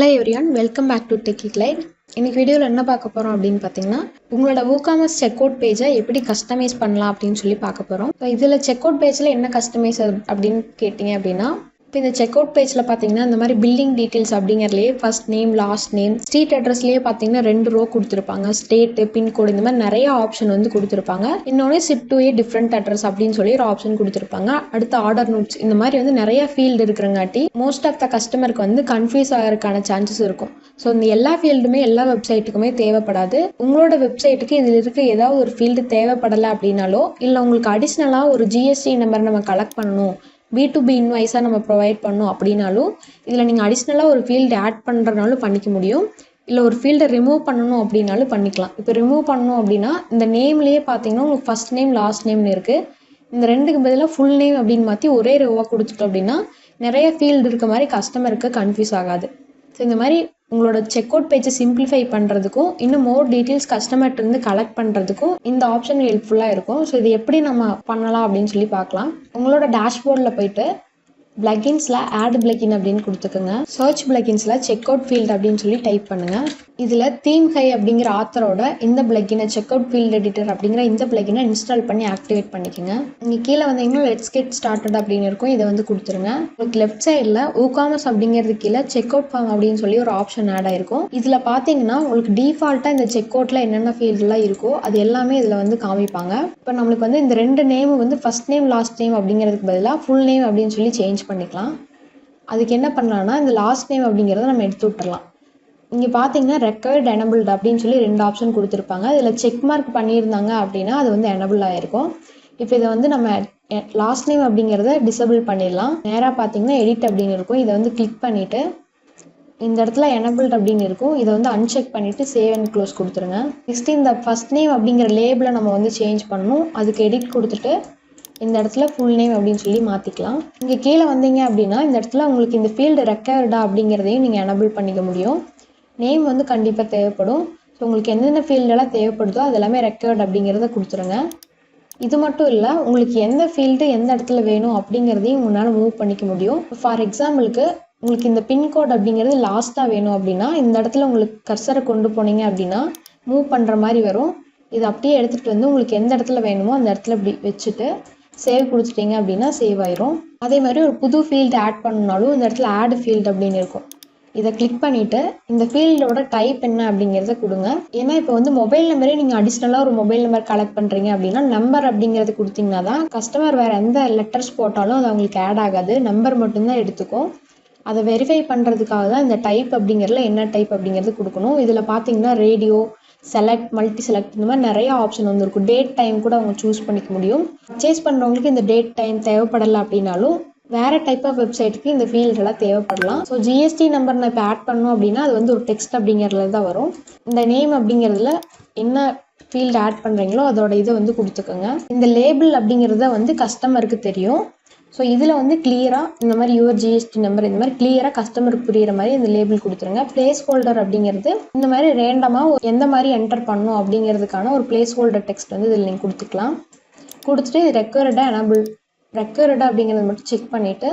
Hello everyone, welcome back to Techie Glide. இன்னைக்கு வீடியோவில் என்ன பார்க்க போகிறோம் அப்படின்னு பார்த்தீங்கன்னா உங்களோட WooCommerce செக்அவுட் பேஜை எப்படி கஸ்டமைஸ் பண்ணலாம் அப்படின்னு சொல்லி பார்க்க போகிறோம். ஸோ இதில் செக்அவுட் பேஜில் என்ன கஸ்டமைஸ் அப்படின்னு கேட்டிங்க அப்படின்னா இப்போ இந்த செக்அவுட் பேஜில் பார்த்தீங்கன்னா இந்த மாதிரி பில்டிங் டீட்டெயில்ஸ் அப்படிங்கிறதுலேயே first name last name street அட்ரஸ்லேயே பார்த்தீங்கன்னா 2 ரோ கொடுத்துருப்பாங்க. ஸ்டேட்டு பின்கோடு இந்த மாதிரி நிறைய ஆப்ஷன் வந்து கொடுத்துருப்பாங்க. இன்னொன்று ship to a different address அப்படின்னு சொல்லி ஒரு ஆப்ஷன் கொடுத்துருப்பாங்க. அடுத்து ஆர்டர் நோட்ஸ் இந்த மாதிரி வந்து நிறைய ஃபீல்டு இருக்கிறங்காட்டி மோஸ்ட் ஆஃப் த கஸ்டமருக்கு வந்து கன்ஃபியூஸ் ஆகிறதுக்கான சான்சஸ் இருக்கும். ஸோ இந்த எல்லா ஃபீல்டுமே எல்லா வெப்சைட்டுக்குமே தேவைப்படாது. உங்களோட வெப்சைட்டுக்கு இதில் இருக்க ஏதாவது ஒரு ஃபீல்டு தேவைப்படலை அப்படின்னாலோ இல்லை உங்களுக்கு அடிஷ்னலாக ஒரு ஜிஎஸ்டி நம்பர் நம்ம கலெக்ட் பண்ணணும் B2B இன்வாய்ஸாக நம்ம ப்ரொவைட் பண்ணோம் அப்படின்னாலும் இதில் நீங்கள் அடிஷ்னலாக ஒரு ஃபீல்டு ஆட் பண்ணுறனாலும் பண்ணிக்க முடியும். இல்லை ஒரு ஃபீல்டை ரிமூவ் பண்ணணும் அப்படின்னாலும் பண்ணிக்கலாம். இப்போ ரிமூவ் பண்ணணும் அப்படின்னா இந்த நேம்லேயே பார்த்தீங்கன்னா உங்களுக்கு ஃபர்ஸ்ட் நேம் லாஸ்ட் நேம்னு இருக்குது. இந்த ரெண்டுக்கு பதிலாக ஃபுல் நேம் அப்படின்னு மாற்றி ஒரே ரோவாக கொடுத்துட்டோம் அப்படின்னா நிறைய ஃபீல்டு இருக்க மாதிரி கஸ்டமருக்கு கன்ஃபியூஸ் ஆகாது. ஸோ இந்த மாதிரி உங்களோட செக்அவுட் பேஜை சிம்பிளிஃபை பண்ணுறதுக்கும் இன்னும் மோர் டீட்டெயில்ஸ் கஸ்டமர்கிட்ட கலெக்ட் பண்ணுறதுக்கும் இந்த ஆப்ஷன் ஹெல்ப்ஃபுல்லாக இருக்கும். ஸோ இது எப்படி நம்ம பண்ணலாம் அப்படின்னு சொல்லி பார்க்கலாம். உங்களோட டேஷ்போர்டில் போயிட்டு பிளகின்ஸில் ஆட் பிளகின் அப்படின்னு கொடுத்துக்கோங்க. சர்ச் பிளகின்ஸில் செக்அவுட் ஃபீல்டு அப்படின்னு சொல்லி டைப் பண்ணுங்கள். இதில் தீம் ஹை அப்படிங்கிற ஆத்தரோட இந்த பிளகினை செக்அவுட் ஃபீல்டு எடிட்டர் அப்படிங்கிற இந்த பிளகினை இன்ஸ்டால் பண்ணி ஆக்டிவேட் பண்ணிக்கோங்க. இங்கே கீழே வந்தீங்கன்னா லெட்ஸ் கெட் ஸ்டார்டட் அப்படின்னு இருக்கும். இதை வந்து கொடுத்துருங்க. உங்களுக்கு லெஃப்ட் சைடில் WooCommerce அப்படிங்கிறது கீழே செக்அவுட் ஃபார்ம் அப்படின்னு சொல்லி ஒரு ஆப்ஷன் ஆட் ஆயிருக்கும். இதில் பார்த்தீங்கன்னா உங்களுக்கு டிஃபால்ட்டாக இந்த செக்அவுட்டில் என்னென்ன ஃபீல்டுலாம் இருக்கோ அது எல்லாமே இதில் வந்து காமிப்பாங்க. இப்போ நம்மளுக்கு வந்து இந்த 2 நேம் வந்து ஃபர்ஸ்ட் நேம் லாஸ்ட் நேம் அப்படிங்கிறதுக்கு பதிலாக ஃபுல் நேம் அப்படின்னு சொல்லி சேஞ்ச் பண்ணிக்கலாம். அதுக்கு என்ன பண்ணலாம்னா இந்த லாஸ்ட் நேம் அப்படிங்கிறத நம்ம எடுத்து விட்டுறலாம். இங்கே பார்த்தீங்கன்னா ரெக்கவர்ட் எனபிள்டு அப்படின்னு சொல்லி 2 ஆப்ஷன் கொடுத்துருப்பாங்க. இதில் செக் மார்க் பண்ணியிருந்தாங்க அப்படின்னா அது வந்து எனபிள் ஆகிருக்கும். இப்போ இதை வந்து நம்ம லாஸ்ட் நேம் அப்படிங்கிறத டிசபிள் பண்ணிடலாம். நேராக பார்த்தீங்கன்னா எடிட் அப்படின்னு இருக்கும். இதை வந்து கிளிக் பண்ணிவிட்டு இந்த இடத்துல எனபிள்டு அப்படின்னு இருக்கும். இதை வந்து அன்செக் பண்ணிவிட்டு சேவ் அண்ட் க்ளோஸ் கொடுத்துருங்க. நெக்ஸ்ட் இந்த ஃபர்ஸ்ட் நேம் அப்படிங்கிற லேபிளை நம்ம வந்து சேஞ்ச் பண்ணணும். அதுக்கு எடிட் கொடுத்துட்டு இந்த இடத்துல ஃபுல் நேம் அப்படின்னு சொல்லி மாற்றிக்கலாம். இங்கே கீழே வந்தீங்க அப்படின்னா இந்த இடத்துல உங்களுக்கு இந்த ஃபீல்டு ரெக்கவர்டா அப்படிங்கிறதையும் நீங்கள் எனபிள் பண்ணிக்க முடியும். நேம் வந்து கண்டிப்பாக தேவைப்படும். ஸோ உங்களுக்கு என்னென்ன ஃபீல்டெல்லாம் தேவைப்படுதோ அது எல்லாமே ரெக்கவர்ட் அப்படிங்கிறத கொடுத்துருங்க. இது மட்டும் இல்லை, உங்களுக்கு எந்த ஃபீல்டு எந்த இடத்துல வேணும் அப்படிங்கிறதையும் உங்களால் மூவ் பண்ணிக்க முடியும். ஃபார் எக்ஸாம்பிளுக்கு உங்களுக்கு இந்த பின்கோட் அப்படிங்கிறது லாஸ்ட்டாக வேணும் அப்படின்னா இந்த இடத்துல உங்களுக்கு கர்சரை கொண்டு போனீங்க அப்படின்னா மூவ் பண்ணுற மாதிரி வரும். இது அப்படியே எடுத்துகிட்டு வந்து உங்களுக்கு எந்த இடத்துல வேணுமோ அந்த இடத்துல இப்படி வச்சுட்டு சேவ் கொடுத்துட்டீங்க அப்படின்னா சேவ் ஆயிரும். அதே மாதிரி ஒரு புது ஃபீல்டு ஆட் பண்ணனாலும் இந்த இடத்துல ஆட் ஃபீல்டு அப்படின்னு இருக்கும். இதை கிளிக் பண்ணிவிட்டு இந்த ஃபீல்டோட டைப் என்ன அப்படிங்கிறத கொடுங்க. ஏன்னா இப்போ வந்து மொபைல் நம்பரே நீங்கள் அடிஷ்னலாக ஒரு மொபைல் நம்பர் கலெக்ட் பண்ணுறீங்க அப்படின்னா நம்பர் அப்படிங்கிறது கொடுத்தீங்கன்னா தான் கஸ்டமர் வேறு எந்த லெட்டர்ஸ் போட்டாலும் அது அவங்களுக்கு ஆட் ஆகாது. நம்பர் மட்டும்தான் எடுத்துக்கும். அதை வெரிஃபை பண்ணுறதுக்காக தான் இந்த டைப் அப்படிங்கிறதுல என்ன டைப் அப்படிங்கிறது கொடுக்கணும். இதில் பார்த்தீங்கன்னா ரேடியோ செலக்ட் மல்டி செலக்ட் இந்த மாதிரி நிறைய ஆப்ஷன் வந்துருக்கும். டேட் டைம் கூட அவங்க சூஸ் பண்ணிக்க முடியும். பர்ச்சேஸ் பண்ணுறவங்களுக்கு இந்த டேட் டைம் தேவைப்படலை அப்படின்னாலும் வேறு டைப் ஆஃப் வெப்சைட்டுக்கு இந்த ஃபீல்டெல்லாம் தேவைப்படலாம். ஸோ ஜிஎஸ்டி நம்பர் நான் இப்போ ஆட் பண்ணோம் அப்படின்னா அது வந்து ஒரு டெக்ஸ்ட் அப்படிங்கிறதுல தான் வரும். இந்த நேம் அப்படிங்கிறதுல என்ன ஃபீல்டு ஆட் பண்ணுறீங்களோ அதோட இதை வந்து கொடுத்துக்கோங்க. இந்த லேபிள் அப்படிங்கிறத வந்து கஸ்டமருக்கு தெரியும். ஸோ இதில் வந்து கிளியராக இந்த மாதிரி யுவர் ஜிஎஸ்டி நம்பர் இந்த மாதிரி கிளியராக கஸ்டமருக்கு புரிகிற மாதிரி இந்த லேபிள் கொடுத்துருங்க. பிளேஸ் ஹோல்டர் அப்படிங்கிறது இந்த மாதிரி ரேண்டமாக எந்த மாதிரி என்டர் பண்ணணும் அப்படிங்கிறதுக்கான ஒரு பிளேஸ் ஹோல்டர் டெக்ஸ்ட் வந்து இதில் நீங்கள் கொடுத்துக்கலாம். கொடுத்துட்டு இது ரெக்கவர்டா அப்படிங்கிறத மட்டும் செக் பண்ணிவிட்டு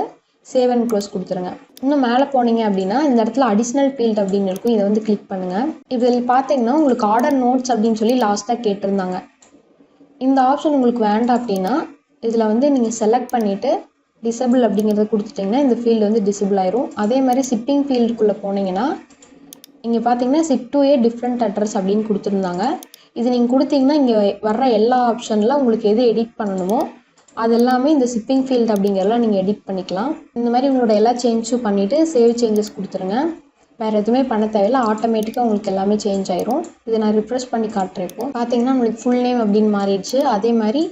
சேவ் அண்ட் க்ளோஸ் கொடுத்துருங்க. இன்னும் மேலே போனீங்க அப்படின்னா இந்த இடத்துல அடிஷ்னல் ஃபீல்டு அப்படின்னு இருக்கும். இதை வந்து கிளிக் பண்ணுங்கள். இதில் பார்த்தீங்கன்னா உங்களுக்கு ஆர்டர் நோட்ஸ் அப்படின்னு சொல்லி லாஸ்ட்டாக கேட்டிருந்தாங்க. இந்த ஆப்ஷன் உங்களுக்கு வேண்டாம் அப்படின்னா இதில் வந்து நீங்கள் செலக்ட் பண்ணிவிட்டு டிசபிள் அப்படிங்கிறத கொடுத்துட்டிங்கன்னா இந்த ஃபீல்டு வந்து டிசபிள் ஆயிரும். அதே மாதிரி ஷிப்பிங் ஃபீல்டுக்குள்ளே போனீங்கன்னா இங்கே பார்த்தீங்கன்னா ship to a different address அப்படின்னு கொடுத்துருந்தாங்க. இது நீங்கள் கொடுத்தீங்கன்னா இங்கே வர்ற எல்லா ஆப்ஷனில் உங்களுக்கு எது எடிட் பண்ணணுமோ அது எல்லாமே இந்த ஷிப்பிங் ஃபீல்டு அப்படிங்கிறதெல்லாம் நீங்கள் எடிட் பண்ணிக்கலாம். இந்த மாதிரி உங்களோட எல்லா சேஞ்சஸும் பண்ணிவிட்டு சேவ் சேஞ்சஸ் கொடுத்துருங்க. வேறு எதுவுமே பண்ண தேவையில்லை. ஆட்டோமேட்டிக்காக உங்களுக்கு எல்லாமே சேஞ்ச் ஆயிரும். இதை நான் ரிஃப்ரெஷ் பண்ணி காட்டுறேன். இப்போ பார்த்தீங்கன்னா உங்களுக்கு ஃபுல் நேம் அப்படின்னு மாறிடுச்சு. அதே மாதிரி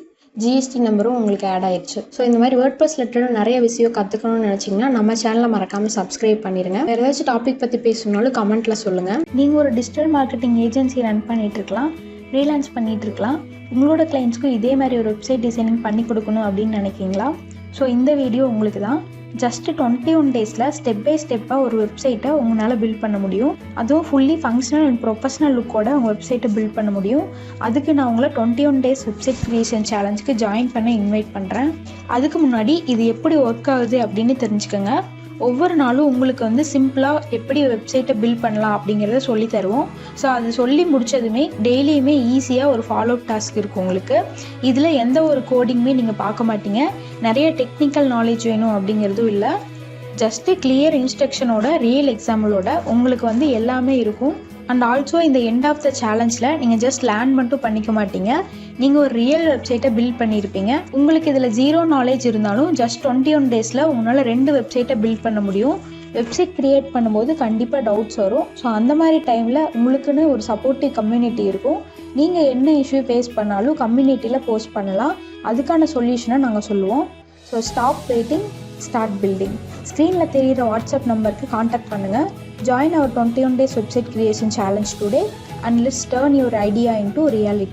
ஜிஎஸ்டி நம்பரும் உங்களுக்கு ஆட் ஆயிடுச்சு. ஸோ இந்த மாதிரி வேர்ட்பிரஸ் ரிலேட்டடாக நிறைய விஷயம் கற்றுக்கணும்னு நினச்சிங்கன்னா நம்ம சேனலை மறக்காமல் சப்ஸ்கிரைப் பண்ணிடுங்க. வேறு ஏதாச்சும் டாபிக் பற்றி பேசணுன்னாலும் கமெண்ட்டில் சொல்லுங்கள். நீங்கள் ஒரு டிஜிட்டல் மார்க்கெட்டிங் ஏஜென்சி ரன் பண்ணிகிட்டு இருக்கலாம், ஃப்ரீலான்ஸ் பண்ணிகிட்டு இருக்கலாம். உங்களோட கிளைண்ட்ஸ்க்கும் இதே மாதிரி ஒரு வெப்சைட் டிசைனிங் பண்ணி கொடுக்கணும் அப்படின்னு நினைக்கிங்களா? ஸோ இந்த வீடியோ உங்களுக்கு தான். ஜஸ்ட் 21 டேஸில் ஸ்டெப் பை ஸ்டெப்பாக ஒரு வெப்சைட்டை உங்களால் பில்ட் பண்ண முடியும். அதுவும் ஃபுல்லி ஃபங்க்ஷனல் அண்ட் ப்ரொஃபஷனல் லுக்கோட உங்கள் வெப்சைட்டை பில்ட் பண்ண முடியும். அதுக்கு நான் உங்களை 21 டேஸ் வெப்சைட் க்ரியேஷன் சேலஞ்சுக்கு ஜாயின் பண்ண இன்வைட் பண்ணுறேன். அதுக்கு முன்னாடி இது எப்படி ஒர்க் ஆகுது அப்படின்னு தெரிஞ்சுக்கோங்க. ஒவ்வொரு நாளும் உங்களுக்கு வந்து சிம்பிளாக எப்படி வெப்சைட்டை பில்ட் பண்ணலாம் அப்படிங்கிறத சொல்லி தருவோம். ஸோ அது சொல்லி முடித்ததுமே டெய்லியுமே ஈஸியாக ஒரு ஃபாலோ அப் டாஸ்க் இருக்கும் உங்களுக்கு. இதில் எந்த ஒரு கோடிங்குமே நீங்கள் பார்க்க மாட்டீங்க, நிறைய டெக்னிக்கல் நாலேஜ் வேணும் அப்படிங்கிறதும் இல்லை. ஜஸ்ட்டு கிளியர் இன்ஸ்ட்ரக்ஷனோட ரியல் எக்ஸாம்பிளோட உங்களுக்கு வந்து எல்லாமே இருக்கும். அண்ட் ஆல்சோ இந்த எண்ட் ஆஃப் த சேலஞ்சில் நீங்கள் ஜஸ்ட் லேர்ன் மட்டும் பண்ணிக்க மாட்டீங்க, நீங்கள் ஒரு ரியல் வெப்சைட்டை பில்ட் பண்ணியிருப்பீங்க. உங்களுக்கு இதில் 0 நாலேஜ் இருந்தாலும் ஜஸ்ட் 21 டேஸில் உங்களால் 2 வெப்சைட்டை பில்ட் பண்ண முடியும். வெப்சைட் க்ரியேட் பண்ணும்போது கண்டிப்பாக டவுட்ஸ் வரும். ஸோ அந்த மாதிரி டைமில் உங்களுக்குன்னு ஒரு சப்போர்ட்டிவ் கம்யூனிட்டி இருக்கும். நீங்கள் என்ன இஷ்யூ ஃபேஸ் பண்ணாலும் கம்யூனிட்டியில் போஸ்ட் பண்ணலாம். அதுக்கான சொல்யூஷனை நாங்கள் சொல்லுவோம். So stop waiting, start building. ஸ்க்ரீனில் தெரிகிற வாட்ஸ்அப் நம்பருக்கு காண்டாக்ட் பண்ணுங்கள். Join our 21 days website creation challenge today and let's turn your idea into reality.